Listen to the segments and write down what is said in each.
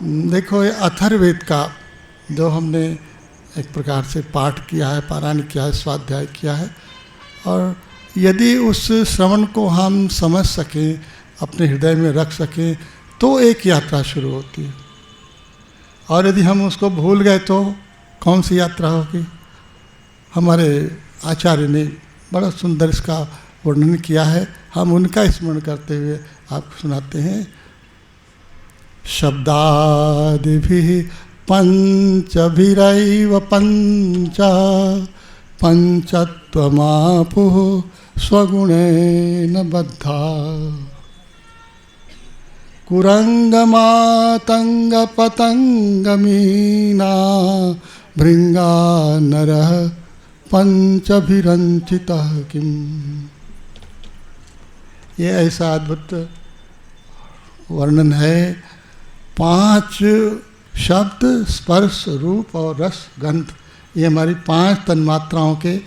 देखो, ये अथर्ववेद का जो हमने एक प्रकार से पाठ किया है, पारायण किया है, स्वाध्याय किया है, और यदि उस श्रवण को हम समझ सकें, अपने हृदय में रख सकें, तो एक यात्रा शुरू होती है। और यदि हम उसको भूल गए तो कौन सी यात्रा होगी? हमारे आचार्य ने बड़ा सुंदर इसका वर्णन किया है, हम उनका स्मरण करते हुए आपको सुनाते हैं। शब्दादिभिः पंचभिरैव पंचा पंचत्वमापुः स्वगुणेन बद्धा कुरंगमातंगपतंगमीना भृंगा नरः पंचभिरंचितः किम। ये ऐसा अद्भुत वर्णन है। 5 शब्द, स्पर्श, रूप और रस, गंध, ये हमारी 5 तन्मात्राओं के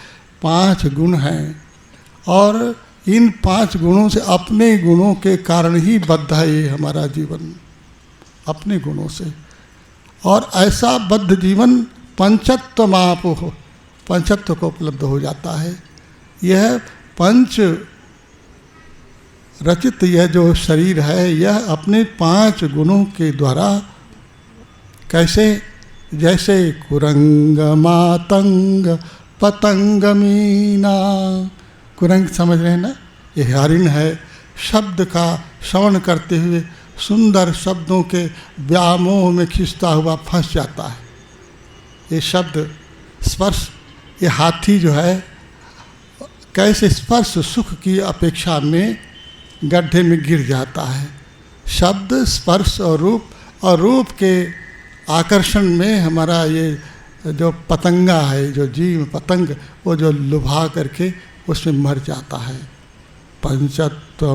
5 गुण हैं। और इन 5 गुणों से, अपने गुणों के कारण ही बद्ध है ये हमारा जीवन, अपने गुणों से। और ऐसा बद्ध जीवन पंचत्वमापुः, पंचत्व को उपलब्ध हो जाता है। यह पंच रचित यह जो शरीर है, यह अपने 5 गुणों के द्वारा कैसे, जैसे कुरंग मातंग पतंग मीना। कुरंग समझ रहे हैं ना, ये हरिण है। शब्द का श्रवण करते हुए सुंदर शब्दों के व्यामोह में खिंचता हुआ फंस जाता है। ये शब्द स्पर्श, ये हाथी जो है कैसे स्पर्श सुख की अपेक्षा में गड्ढे में गिर जाता है। शब्द, स्पर्श और रूप के आकर्षण में हमारा ये जो पतंगा है, जो जीव पतंग, वो जो लुभा करके उसमें मर जाता है। पंचत्वमापुः,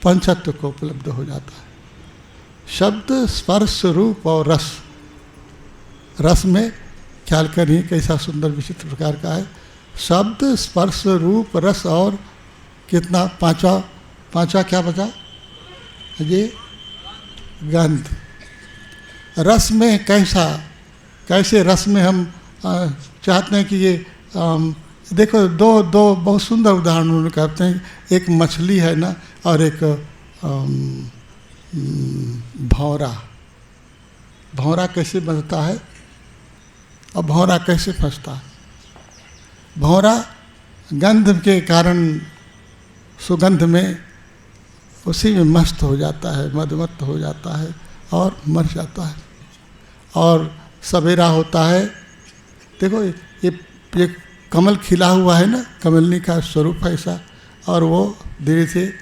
पंचत्व को उपलब्ध हो जाता है। शब्द, स्पर्श, रूप और रस। रस में ख्याल करिए कैसा सुंदर विचित्र प्रकार का है। शब्द, स्पर्श, रूप, रस और कितना, पांचवा क्या बचा? ये गंध। रस में कैसे रस में हम चाहते हैं कि ये देखो, दो बहुत सुंदर उदाहरण उन्होंने कहते हैं। एक मछली है ना, और एक भौरा कैसे बनता है और भौरा कैसे फंसता है। भौरा गंध के कारण, सुगंध में, उसी में मस्त हो जाता है, मदमस्त हो जाता है और मर जाता है। और सवेरा होता है, देखो ये कमल खिला हुआ है ना, कमलनी का स्वरूप ऐसा, और वो धीरे से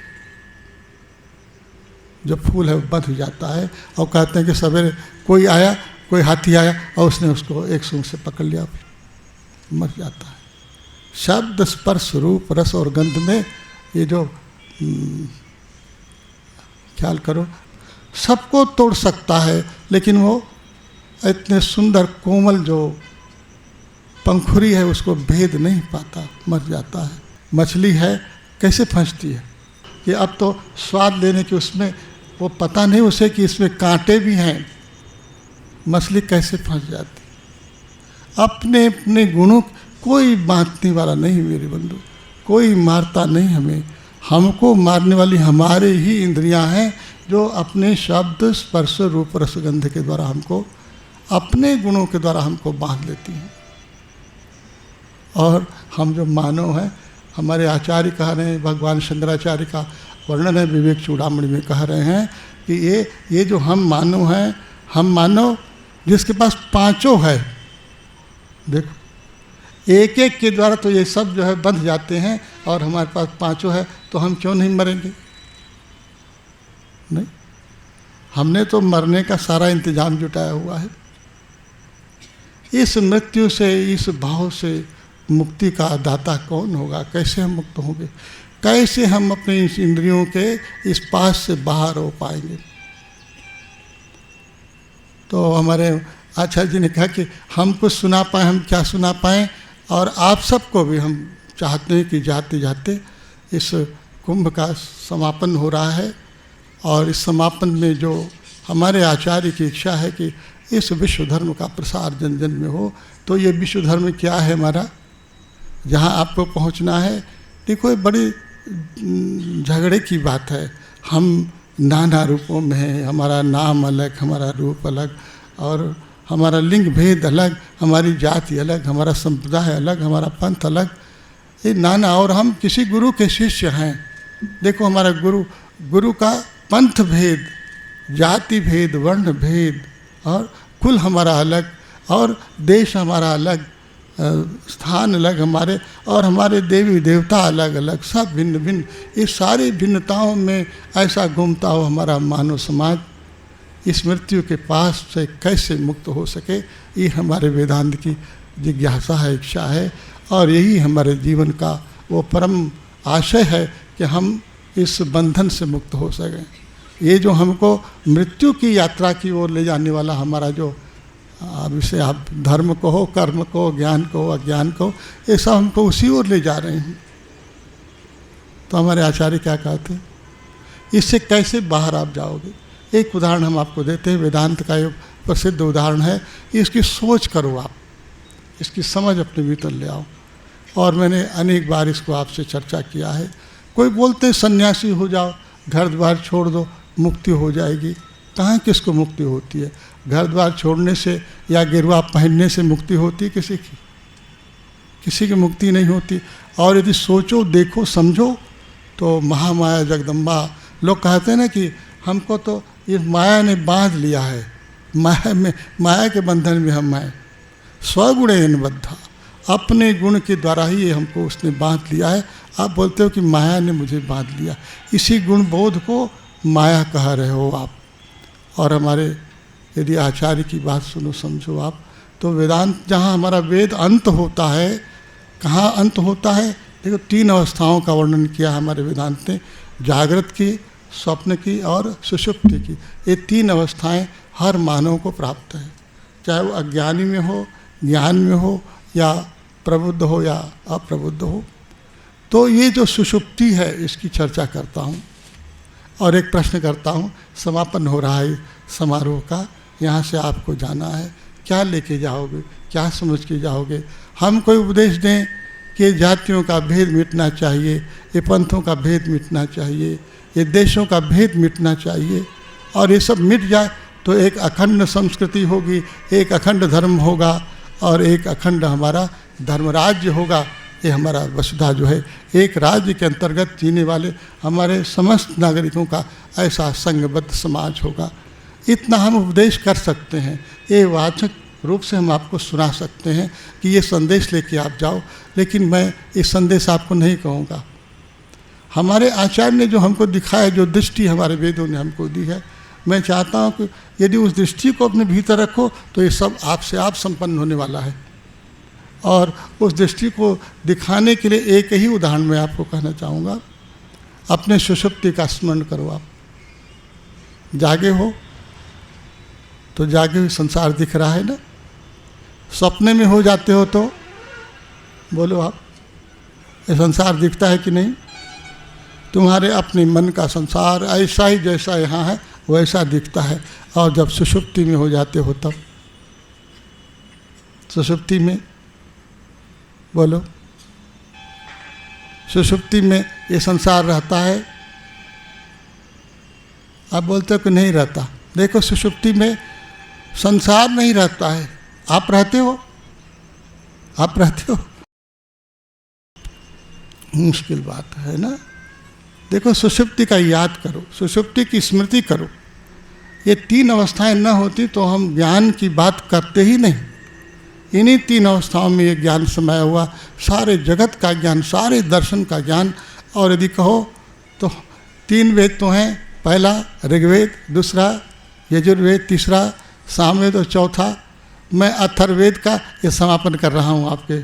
जो फूल है वो बंध हो जाता है। और कहते हैं कि सवेरे कोई आया, कोई हाथी आया और उसने उसको एक सूंघ से पकड़ लिया, मर जाता है। शब्द, स्पर्श, रूप, रस और गंध में ये जो ख्याल करो, सबको तोड़ सकता है, लेकिन वो इतने सुंदर कोमल जो पंखुरी है उसको भेद नहीं पाता, मर जाता है। मछली है, कैसे फंसती है कि अब तो स्वाद लेने की उसमें वो पता नहीं उसे कि इसमें कांटे भी हैं। मछली कैसे फंस जाती, अपने अपने गुणों, कोई बांटने वाला नहीं मेरे बंधु, कोई मारता नहीं हमें। हमको मारने वाली हमारे ही इंद्रियां हैं, जो अपने शब्द, स्पर्श, रूप, रसगंध के द्वारा हमको, अपने गुणों के द्वारा हमको बांध लेती हैं। और हम जो मानव हैं, हमारे आचार्य कह रहे हैं, भगवान शंकराचार्य का वर्णन है विवेक चूड़ामणि में, कह रहे हैं कि ये जो हम मानव हैं, हम मानव जिसके पास 5 है, देखो एक एक के द्वारा तो ये सब जो है बंध जाते हैं, और हमारे पास 5 है, तो हम क्यों नहीं मरेंगे? नहीं, हमने तो मरने का सारा इंतजाम जुटाया हुआ है। इस मृत्यु से, इस भाव से मुक्ति का दाता कौन होगा? कैसे हम मुक्त होंगे? कैसे हम अपने इस इंद्रियों के इस पास से बाहर हो पाएंगे? तो हमारे आचार्य जी ने कहा कि हम कुछ सुना पाएँ, हम क्या सुना पाएँ, और आप सबको भी हम चाहते हैं कि जाते जाते इस कुंभ का समापन हो रहा है, और इस समापन में जो हमारे आचार्य की इच्छा है कि इस विश्व धर्म का प्रसार जन जन में हो। तो ये विश्व धर्म क्या है हमारा, जहाँ आपको पहुँचना है। देखो ये बड़ी झगड़े की बात है। हम नाना रूपों में हैं, हमारा नाम अलग, हमारा रूप अलग, और हमारा लिंग भेद अलग, हमारी जाति अलग, हमारा संप्रदाय अलग, हमारा पंथ अलग, ये नाना। और हम किसी गुरु के शिष्य हैं। देखो हमारा गुरु का पंथ भेद, जाति भेद, वर्ण भेद और कुल हमारा अलग, और देश हमारा अलग, स्थान अलग हमारे, और हमारे देवी देवता अलग अलग, सब भिन्न भिन्न। इस सारी भिन्नताओं में ऐसा घूमता हो हमारा मानव समाज, इस मृत्यु के पास से कैसे मुक्त हो सके, ये हमारे वेदांत की जिज्ञासा है, इच्छा है। और यही हमारे जीवन का वो परम आशय है कि हम इस बंधन से मुक्त हो सकें। ये जो हमको मृत्यु की यात्रा की ओर ले जाने वाला हमारा जो, अब इसे आप धर्म को हो, कर्म को, ज्ञान को, अज्ञान को, ये सब हमको उसी ओर ले जा रहे हैं। तो हमारे आचार्य क्या कहते हैं, इससे कैसे बाहर आप जाओगे। एक उदाहरण हम आपको देते हैं, वेदांत का एक प्रसिद्ध उदाहरण है। इसकी सोच करो आप, इसकी समझ अपने भीतर ले आओ। और मैंने अनेक बार इसको आपसे चर्चा किया है। कोई बोलते हैं सन्यासी हो जाओ, घर द्वार छोड़ दो, मुक्ति हो जाएगी। कहाँ किसको मुक्ति होती है? घर द्वार छोड़ने से या गिरवा पहनने से मुक्ति होती है किसी की? किसी की मुक्ति नहीं होती। और यदि सोचो, देखो, समझो तो महामाया जगदम्बा, लोग कहते हैं ना कि हमको तो ये माया ने बांध लिया है, माया के बंधन में हम हैं। स्वगुणेन बद्धा, अपने गुण के द्वारा ही ये हमको उसने बांध लिया है। आप बोलते हो कि माया ने मुझे बांध लिया, इसी गुण बोध को माया कह रहे हो आप। और हमारे यदि आचार्य की बात सुनो, समझो आप, तो वेदांत जहाँ हमारा वेद अंत होता है, कहाँ अंत होता है? देखो 3 अवस्थाओं का वर्णन किया हमारे वेदांत ने, जागृत की, स्वप्न की और सुषुप्ति की। ये 3 अवस्थाएं हर मानव को प्राप्त है, चाहे वो अज्ञानी में हो, ज्ञान में हो, या प्रबुद्ध हो या अप्रबुद्ध हो। तो ये जो सुषुप्ति है इसकी चर्चा करता हूँ और एक प्रश्न करता हूँ। समापन हो रहा है समारोह का, यहाँ से आपको जाना है, क्या लेके जाओगे, क्या समझ के जाओगे? हम कोई उपदेश दें कि जातियों का भेद मिटना चाहिए, ये पंथों का भेद मिटना चाहिए, ये देशों का भेद मिटना चाहिए, और ये सब मिट जाए तो एक अखंड संस्कृति होगी, एक अखंड धर्म होगा और एक अखंड हमारा धर्मराज्य होगा। ये हमारा वसुधा जो है, एक राज्य के अंतर्गत जीने वाले हमारे समस्त नागरिकों का ऐसा संघबद्ध समाज होगा। इतना हम उपदेश कर सकते हैं, ये वाचक रूप से हम आपको सुना सकते हैं कि ये संदेश लेके आप जाओ। लेकिन मैं ये संदेश आपको नहीं कहूँगा। हमारे आचार्य ने जो हमको दिखाया, जो दृष्टि हमारे वेदों ने हमको दी है, मैं चाहता हूँ कि यदि उस दृष्टि को अपने भीतर रखो तो ये सब आपसे आप संपन्न होने वाला है। और उस दृष्टि को दिखाने के लिए एक ही उदाहरण मैं आपको कहना चाहूँगा। अपने सुषुप्ति का स्मरण करो। आप जागे हो तो जागे हुए संसार दिख रहा है ना, सपने में हो जाते हो तो बोलो आप, ये संसार दिखता है कि नहीं? तुम्हारे अपने मन का संसार ऐसा ही जैसा यहाँ है वैसा दिखता है। और जब सुषुप्ति में हो जाते हो तब, सुषुप्ति में बोलो, सुषुप्ति में ये संसार रहता है? आप बोलते हो कि नहीं रहता। देखो सुषुप्ति में संसार नहीं रहता है, आप रहते हो, आप रहते हो। मुश्किल बात है ना। देखो सुषुप्ति का याद करो, सुषुप्ति की स्मृति करो। ये 3 अवस्थाएं न होती तो हम ज्ञान की बात करते ही नहीं। इन्हीं 3 अवस्थाओं में ये ज्ञान समाया हुआ, सारे जगत का ज्ञान, सारे दर्शन का ज्ञान। और यदि कहो तो 3 वेद तो हैं, पहला ऋग्वेद, दूसरा यजुर्वेद, तीसरा सामवेद और चौथा मैं अथर्ववेद का ये समापन कर रहा हूँ आपके।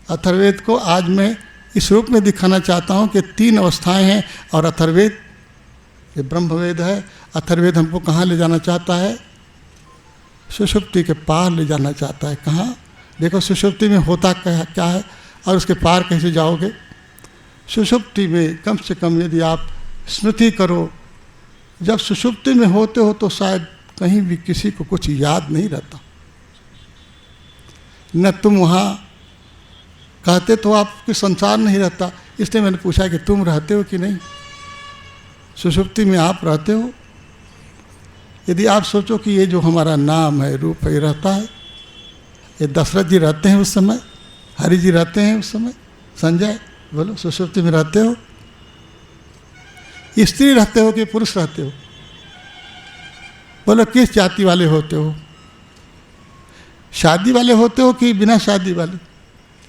अथर्ववेद को आज मैं इस रूप में दिखाना चाहता हूँ कि 3 अवस्थाएं हैं और अथर्ववेद ये ब्रह्मवेद है। अथर्ववेद हमको कहाँ ले जाना चाहता है? सुषुप्ति के पार ले जाना चाहता है। कहाँ? देखो सुषुप्ति में होता क्या है और उसके पार कैसे जाओगे। सुषुप्ति में कम से कम यदि आप स्मृति करो, जब सुषुप्ति में होते हो तो शायद कहीं भी किसी को कुछ याद नहीं रहता। न तुम वहाँ कहते तो आपके संसार नहीं रहता, इसलिए मैंने पूछा कि तुम रहते हो कि नहीं, सुषुप्ति में आप रहते हो। यदि आप सोचो कि ये जो हमारा नाम है, रूप है, ये रहता है, ये दशरथ जी रहते हैं उस समय, हरि जी रहते हैं उस समय, संजय बोलो सुषुप्ति में रहते हो, स्त्री रहते हो कि पुरुष रहते हो, बोलो किस जाति वाले होते हो, शादी वाले होते हो कि बिना शादी वाले,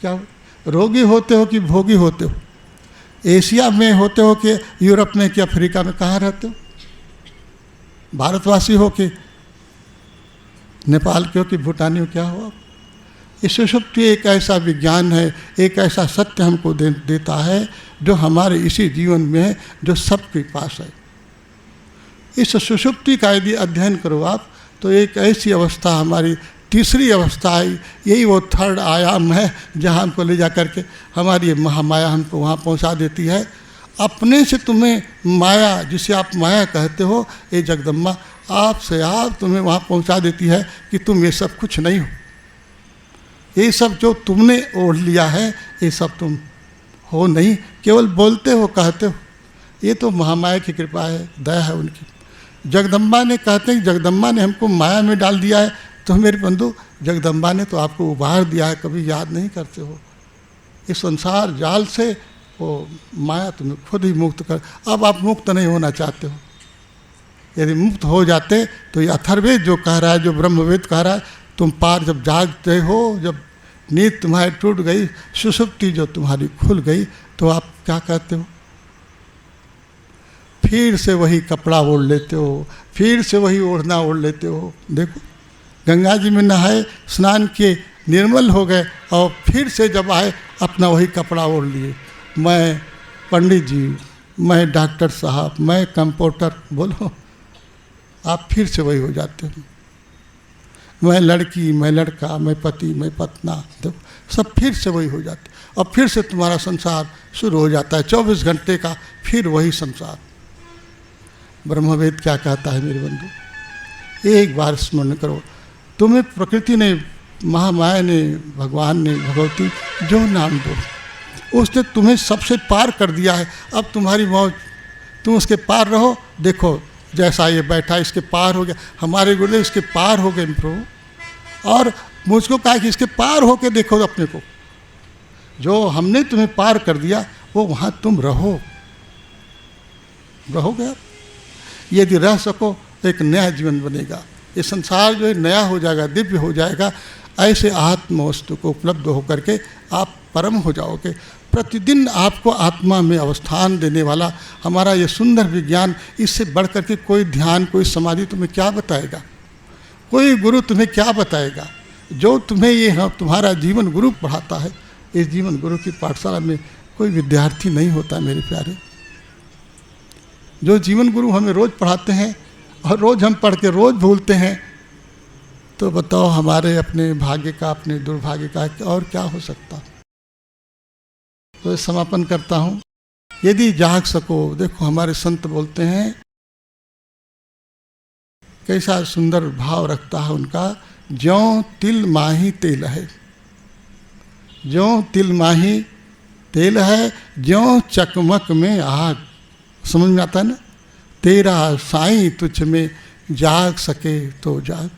क्या हो, रोगी होते हो कि भोगी होते हो, एशिया में होते हो कि यूरोप में कि अफ्रीका में, कहाँ रहते हो, भारतवासी हो कि नेपाल के हो कि भूटानी हो, क्या हो आप। ये सुषुप्ति एक ऐसा विज्ञान है, एक ऐसा सत्य हमको देता है जो हमारे इसी जीवन में है, जो सबके पास है। इस सुषुप्ति का यदि अध्ययन करो आप तो एक ऐसी अवस्था, हमारी तीसरी अवस्था है, यही वो थर्ड आयाम है जहाँ हमको ले जा करके हमारी महामाया हमको वहाँ पहुँचा देती है। अपने से तुम्हें माया, जिसे आप माया कहते हो, ये जगदम्बा आपसे आप तुम्हें वहाँ पहुँचा देती है कि तुम ये सब कुछ नहीं हो, ये सब जो तुमने ओढ़ लिया है ये सब तुम हो नहीं, केवल बोलते हो, कहते हो। ये तो महामाया की कृपा है, दया है उनकी। जगदम्बा ने, कहते हैं जगदम्बा ने हमको माया में डाल दिया है, तो मेरे बंधु जगदम्बा ने तो आपको उबार दिया है, कभी याद नहीं करते हो। इस संसार जाल से वो माया तुम्हें खुद ही मुक्त कर, अब आप मुक्त नहीं होना चाहते हो। यदि मुक्त हो जाते तो ये अथर्ववेद जो कह रहा है, जो ब्रह्मवेद कह रहा है, तुम पार जब जागते हो, जब नींद तुम्हारी टूट गई, सुषुप्ति जो तुम्हारी खुल गई, तो आप क्या कहते हो, फिर से वही कपड़ा ओढ़ लेते हो, फिर से वही ओढ़ना ओढ़ लेते हो। देखो गंगा जी में नहाए, स्नान किए, निर्मल हो गए, और फिर से जब आए अपना वही कपड़ा ओढ़ लिए। मैं पंडित जी, मैं डॉक्टर साहब, मैं कंपाउंडर, बोलो आप फिर से वही हो जाते हो। मैं लड़की, मैं लड़का, मैं पति, मैं पत्ना, देखो सब फिर से वही हो जाते, और फिर से तुम्हारा संसार शुरू हो जाता है, 24 घंटे का फिर वही संसार। ब्रह्मवेद क्या कहता है मेरे बंधु, एक बार स्मरण करो, तुम्हें प्रकृति ने, महामाया ने, भगवान ने, भगवती जो नाम दो, उसने तुम्हें सबसे पार कर दिया है। अब तुम्हारी मौज, तुम उसके पार रहो। देखो जैसा ये बैठा इसके पार हो गया, हमारे गुरुदेव इसके पार हो गए प्रभु, और मुझको कहा कि इसके पार होके देखो अपने को, जो हमने तुम्हें पार कर दिया वो वहाँ तुम रहोगे। यदि रह सको तो एक नया जीवन बनेगा, ये संसार जो है नया हो जाएगा, दिव्य हो जाएगा। ऐसे आत्म वस्तु को उपलब्ध होकर के आप परम हो जाओगे। प्रतिदिन आपको आत्मा में अवस्थान देने वाला हमारा ये सुंदर विज्ञान, इससे बढ़ कर के कोई ध्यान, कोई समाधि तुम्हें क्या बताएगा, कोई गुरु तुम्हें क्या बताएगा। जो तुम्हें ये तुम्हारा जीवन गुरु पढ़ाता है, इस जीवन गुरु की पाठशाला में कोई विद्यार्थी नहीं होता मेरे प्यारे। जो जीवन गुरु हमें रोज़ पढ़ाते हैं और रोज़ हम पढ़ के रोज़ भूलते हैं, तो बताओ हमारे अपने भाग्य का, अपने दुर्भाग्य का और क्या हो सकता। तो समापन करता हूँ, यदि जाग सको, देखो हमारे संत बोलते हैं, कैसा सुंदर भाव रखता है उनका, ज्यों तिल माही तेल है, ज्यों तिल माही तेल है, ज्यों चकमक में आग। समझ में आता है ना, तेरा साईं तुझ में जाग सके तो जाग।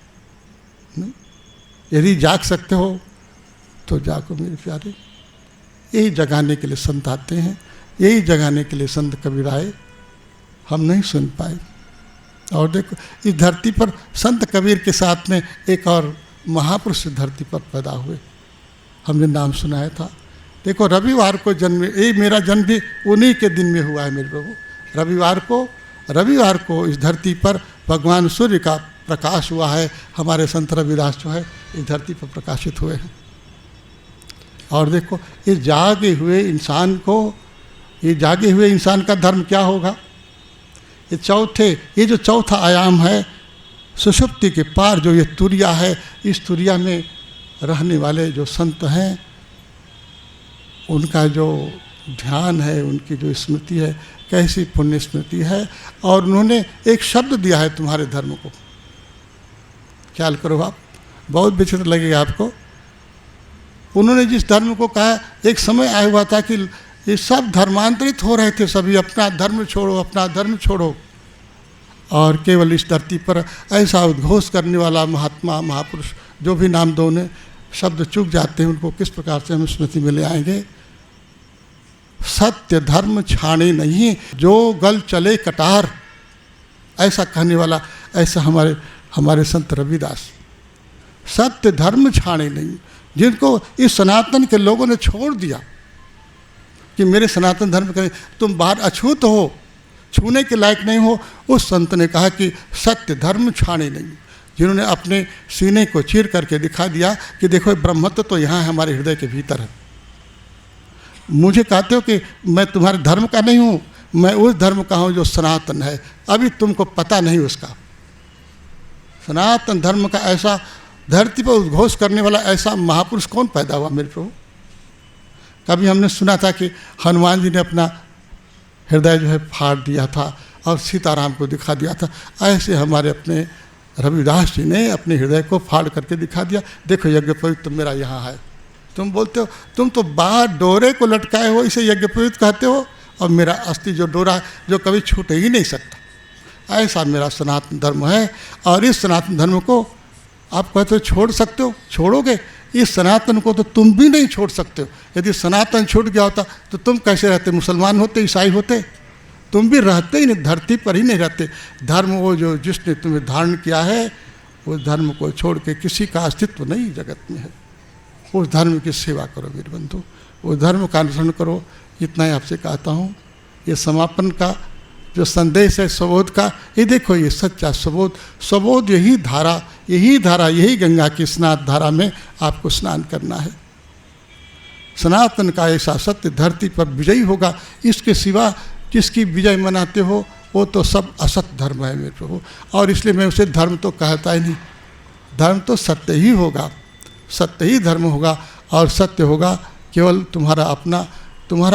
यदि जाग सकते हो तो जागो मेरे प्यारे। यही जगाने के लिए संत आते हैं, यही जगाने के लिए संत कबीर आए, हम नहीं सुन पाए। और देखो इस धरती पर संत कबीर के साथ में एक और महापुरुष धरती पर पैदा हुए, हमने नाम सुनाया था। देखो रविवार को जन्म, ये मेरा जन्म भी उन्हीं के दिन में हुआ है मेरे प्रभु। रविवार को इस धरती पर भगवान सूर्य का प्रकाश हुआ है। हमारे संत रविदास जो है इस धरती पर प्रकाशित हुए हैं। और देखो इस जागे हुए इंसान का धर्म क्या होगा। ये जो चौथा आयाम है, सुषुप्ति के पार जो ये तुरिया है, इस तुरिया में रहने वाले जो संत हैं, उनका जो ध्यान है, उनकी जो स्मृति है, कैसी पुण्य स्मृति है। और उन्होंने एक शब्द दिया है तुम्हारे धर्म को, ख्याल करो आप, बहुत विचित्र लगेगा आपको। उन्होंने जिस धर्म को कहा, एक समय आया हुआ था कि ये सब धर्मांतरित हो रहे थे, सभी अपना धर्म छोड़ो, अपना धर्म छोड़ो, और केवल इस धरती पर ऐसा उद्घोष करने वाला महात्मा महापुरुष, जो भी नाम दो उन्हें, शब्द चूक जाते हैं, उनको किस प्रकार से हम स्मृति में ले आएंगे। सत्य धर्म छाने नहीं, जो गल चले कटार, ऐसा कहने वाला, ऐसा हमारे संत रविदास। सत्य धर्म छाने नहीं, जिनको इस सनातन के लोगों ने छोड़ दिया कि मेरे सनातन धर्म का तुम बाहर अछूत हो, छूने के लायक नहीं हो, उस संत ने कहा कि सत्य धर्म छाने नहीं, जिन्होंने अपने सीने को चीर करके दिखा दिया कि देखो ब्रह्मत्व तो यहाँ है, हमारे हृदय के भीतर है। मुझे कहते हो कि मैं तुम्हारे धर्म का नहीं हूँ, मैं उस धर्म का हूँ जो सनातन है, अभी तुमको पता नहीं उसका। सनातन धर्म का ऐसा धरती पर उद्घोष करने वाला ऐसा महापुरुष कौन पैदा हुआ मेरे प्रभु। कभी हमने सुना था कि हनुमान जी ने अपना हृदय जो है फाड़ दिया था और सीताराम को दिखा दिया था, ऐसे हमारे अपने रविदास जी ने अपने हृदय को फाड़ करके दिखा दिया। देखो यज्ञोपवीत तो मेरा यहाँ है, तुम बोलते हो, तुम तो बाहर डोरे को लटकाए हो, इसे यज्ञोपवीत कहते हो, और मेरा अस्थि जो डोरा है जो कभी छूट ही नहीं सकता, ऐसा मेरा सनातन धर्म है। और इस सनातन धर्म को आप कहते हो छोड़ सकते हो, छोड़ोगे? इस सनातन को तो तुम भी नहीं छोड़ सकते हो। यदि सनातन छूट गया होता तो तुम कैसे रहते? मुसलमान होते, ईसाई होते? तुम भी रहते ही नहीं, धरती पर ही नहीं रहते। धर्म वो जो जिसने तुम्हें धारण किया है, उस धर्म को छोड़ के किसी का अस्तित्व नहीं जगत में है। उस धर्म की सेवा करो मेरे बंधु, उस धर्म का अनुसरण करो। इतना ही आपसे कहता हूँ। ये समापन का जो संदेश है सबोध का, ये देखो, ये सच्चा सबोध, सबोध यही धारा, यही गंगा की स्नात धारा में आपको स्नान करना है। सनातन का ऐसा सत्य धरती पर विजयी होगा, इसके सिवा जिसकी विजय मनाते हो वो तो सब असत धर्म है मेरे प्रभु। और इसलिए मैं उसे धर्म तो कहता ही नहीं, धर्म तो सत्य ही होगा, सत्य ही धर्म होगा। और सत्य होगा केवल तुम्हारा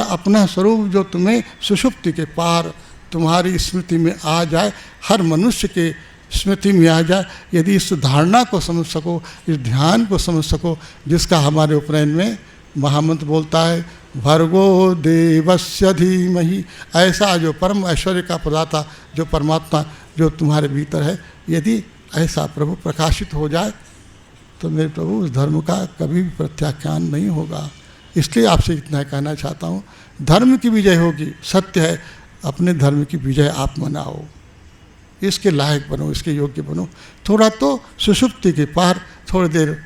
अपना स्वरूप, जो तुम्हें सुषुप्ति के पार तुम्हारी स्मृति में आ जाए, हर मनुष्य के स्मृति में आ जाए। यदि इस धारणा को समझ सको, इस ध्यान को समझ सको, जिसका हमारे उपनयन में महामंत्र बोलता है, भर्गो देवस्य धीमहि, ऐसा जो परम ऐश्वर्य का प्रदाता, जो परमात्मा जो तुम्हारे भीतर है, यदि ऐसा प्रभु प्रकाशित हो जाए तो मेरे प्रभु उस धर्म का कभी भी प्रत्याख्यान नहीं होगा। इसलिए आपसे इतना कहना चाहता हूँ, धर्म की विजय होगी, सत्य है, अपने धर्म की विजय आप मनाओ, इसके लायक बनो, इसके योग्य बनो। थोड़ा तो सुषुप्ति के पार थोड़ी देर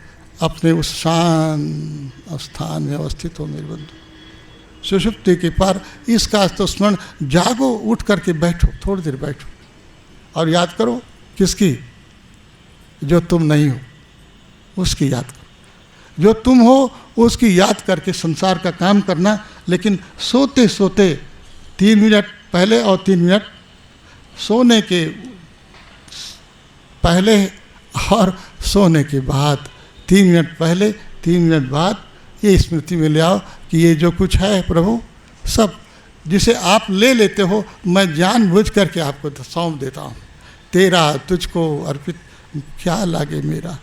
अपने उस शांत स्थान में अवस्थित हो मेरे बंधु। सुषुप्ति के पार इसका तो स्मरण, जागो, उठ करके बैठो, थोड़ी देर बैठो और याद करो किसकी? जो तुम नहीं हो उसकी याद करो, जो तुम हो उसकी याद करके संसार का काम करना। लेकिन सोते सोते 3 मिनट पहले और 3 मिनट सोने के पहले और सोने के बाद, 3 मिनट पहले 3 मिनट बाद, ये स्मृति में ले आओ कि ये जो कुछ है प्रभु, सब जिसे आप ले लेते हो, मैं जानबूझ करके आपको सौंप देता हूँ। तेरा तुझको अर्पित क्या लागे मेरा,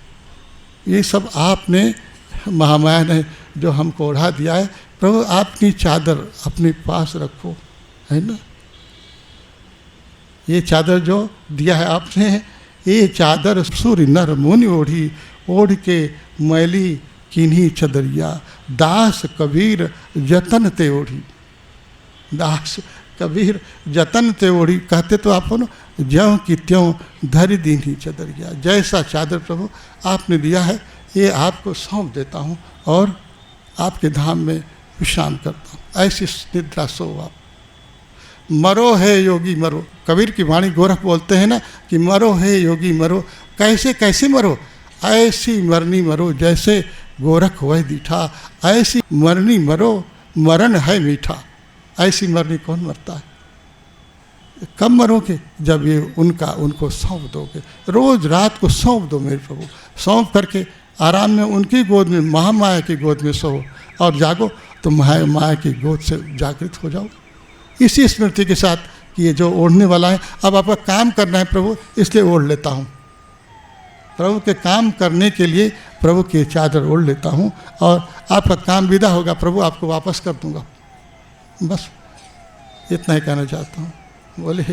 ये सब आपने, महामाया ने जो हमको ओढ़ा दिया है प्रभु, आपकी चादर अपने पास रखो, है ना। ये चादर जो दिया है आपने, ये चादर सूर्य नर मुनि ओढ़ी, ओढ़ के मैली किन्हीं चदरिया, दास कबीर जतन ते ओढ़ी, दास कबीर जतन ते ओढ़ी। कहते तो आप ना, ज्यों की त्यों धरी दीनी चदरिया। जैसा चादर प्रभु आपने दिया है, ये आपको सौंप देता हूँ और आपके धाम में विश्राम करता हूँ। ऐसी निद्रा सो आप। मरो है योगी मरो, कबीर की वाणी गोरख बोलते हैं ना कि मरो है योगी मरो। कैसे कैसे मरो? ऐसी मरनी मरो जैसे गोरख वह दीठा, ऐसी मरनी मरो मरण है मीठा। ऐसी मरनी कौन मरता है? कब मरोगे? जब ये उनको सौंप दोगे, रोज रात को सौंप दो मेरे प्रभु। सौंप करके आराम में उनकी गोद में, महामाया की गोद में सो और जागो, तो माया की गोद से जागृत हो जाओ। इसी स्मृति के साथ कि ये जो ओढ़ने वाला है, अब आपका काम करना है प्रभु, इसलिए ओढ़ लेता हूँ। प्रभु के काम करने के लिए प्रभु की चादर ओढ़ लेता हूँ और आपका काम विदा होगा, प्रभु आपको वापस कर दूँगा। बस इतना ही कहना चाहता हूँ। बोले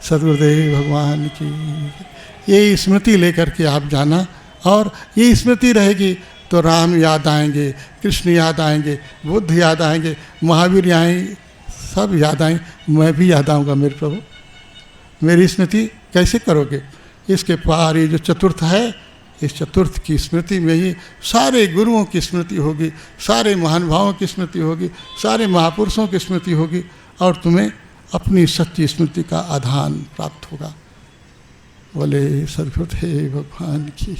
सद्गुरुदेव भगवान की। ये स्मृति लेकर के आप जाना, और ये स्मृति रहेगी तो राम याद आएंगे, कृष्ण याद आएंगे, बुद्ध याद आएंगे, महावीर आएंगे, सब याद आएंगे, मैं भी याद आऊँगा मेरे प्रभु। मेरी स्मृति कैसे करोगे? इसके पार ये जो चतुर्थ है, इस चतुर्थ की स्मृति में ही सारे गुरुओं की स्मृति होगी, सारे महानुभावों की स्मृति होगी, सारे महापुरुषों की स्मृति होगी, और तुम्हें अपनी सच्ची स्मृति का आधान प्राप्त होगा। बोले सद्गुरुदेव भगवान की।